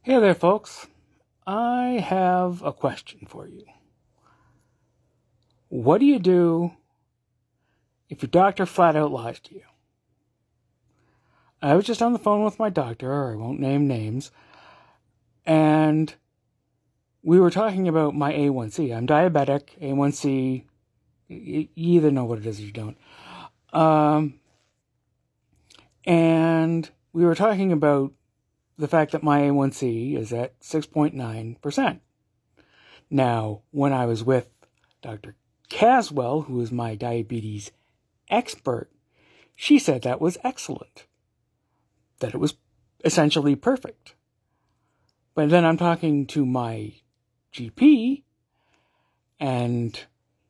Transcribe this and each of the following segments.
Hey there, folks. I have a question for you. What do you do if your doctor flat out lies to you? I was just on the phone with my doctor, I won't name names, and we were talking about my A1C. I'm diabetic, A1C, you either know what it is or you don't. And we were talking about the fact that my A1C is at 6.9%. Now, when I was with Dr. Caswell, who is my diabetes expert, she said that was excellent, that it was essentially perfect. But then I'm talking to my GP, and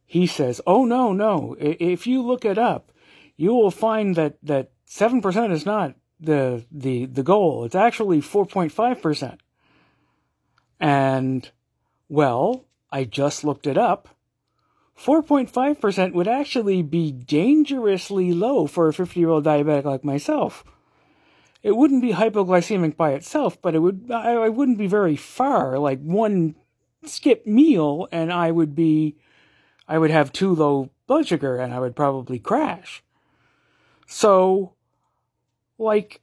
he says, oh, no, if you look it up, you will find that 7% is not the goal. It's actually 4.5%. And, well, I just looked it up. 4.5% would actually be dangerously low for a 50-year-old diabetic like myself. It wouldn't be hypoglycemic by itself, but I wouldn't be very far. Like one skip meal and I would have too low blood sugar and I would probably crash. So, like,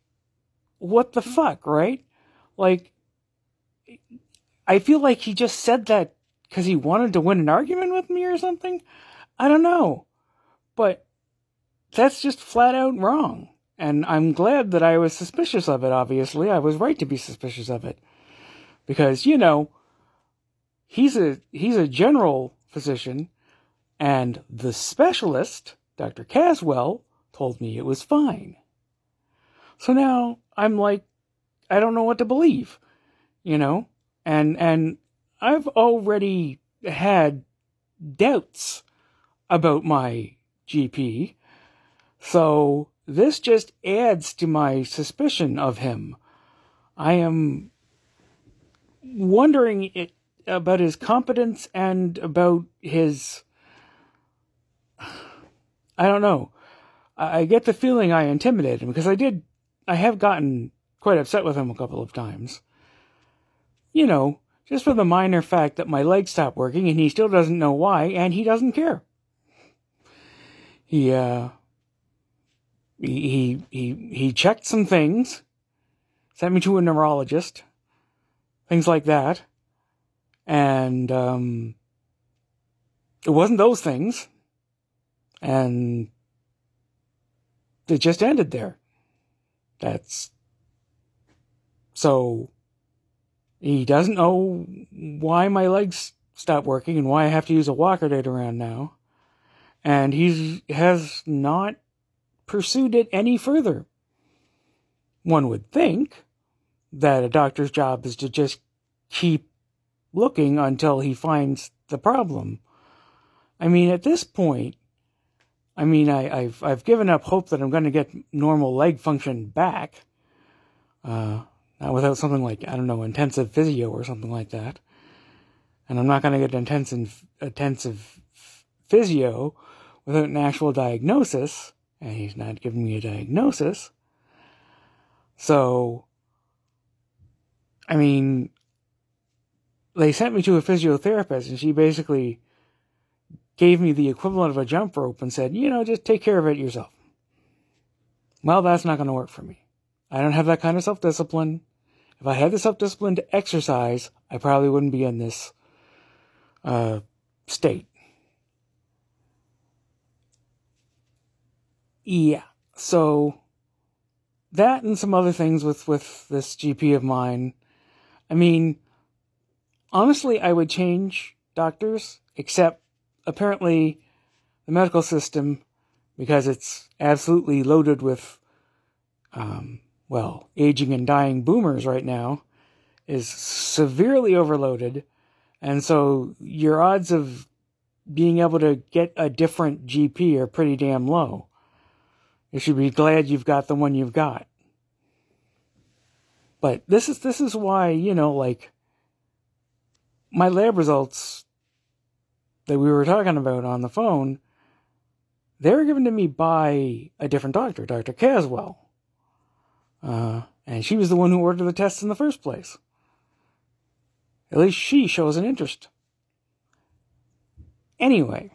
what the fuck, right? Like, I feel like he just said that because he wanted to win an argument with me or something? I don't know. But that's just flat out wrong. And I'm glad that I was suspicious of it, obviously. I was right to be suspicious of it. Because, he's a general physician, and the specialist, Dr. Caswell, told me it was fine. So now I'm like, I don't know what to believe, and I've already had doubts about my GP, so this just adds to my suspicion of him. I am wondering about his competence and about his... I don't know. I get the feeling I intimidated him, because I have gotten quite upset with him a couple of times. Just for the minor fact that my legs stopped working and he still doesn't know why, and he doesn't care. He checked some things, sent me to a neurologist, things like that, and it wasn't those things, and it just ended there. So he doesn't know why my legs stopped working and why I have to use a walker to get around now. And he has not pursued it any further. One would think that a doctor's job is to just keep looking until he finds the problem. I mean, at this point, I've given up hope that I'm going to get normal leg function back. Not without something like, intensive physio or something like that. And I'm not going to get intensive physio without an actual diagnosis. And he's not giving me a diagnosis. So, they sent me to a physiotherapist, and she basically gave me the equivalent of a jump rope and said, just take care of it yourself. Well, that's not going to work for me. I don't have that kind of self-discipline. If I had the self-discipline to exercise, I probably wouldn't be in this state. Yeah, so that and some other things with this GP of mine. Honestly, I would change doctors, except apparently the medical system, because it's absolutely loaded with aging and dying boomers right now, is severely overloaded. And so your odds of being able to get a different GP are pretty damn low. You should be glad you've got the one you've got. But this is why, my lab results that we were talking about on the phone, they were given to me by a different doctor, Dr. Caswell. And she was the one who ordered the tests in the first place. At least she shows an interest. Anyway,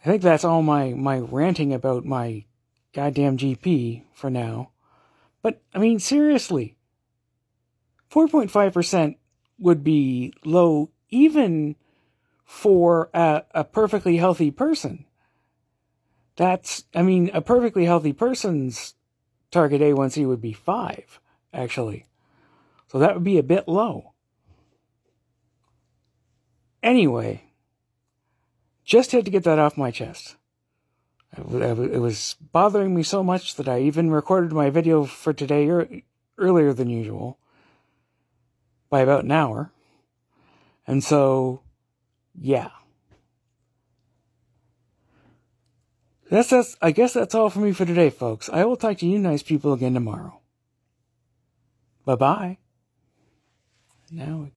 I think that's all my ranting about my goddamn GP for now. But, I mean, seriously, 4.5% would be low even for a perfectly healthy person. A perfectly healthy person's target A1C would be 5, actually. So that would be a bit low. Anyway, just had to get that off my chest. It was bothering me so much that I even recorded my video for today earlier than usual by about an hour. And so, yeah. I guess that's all for me for today, folks. I will talk to you nice people again tomorrow. Bye-bye. Now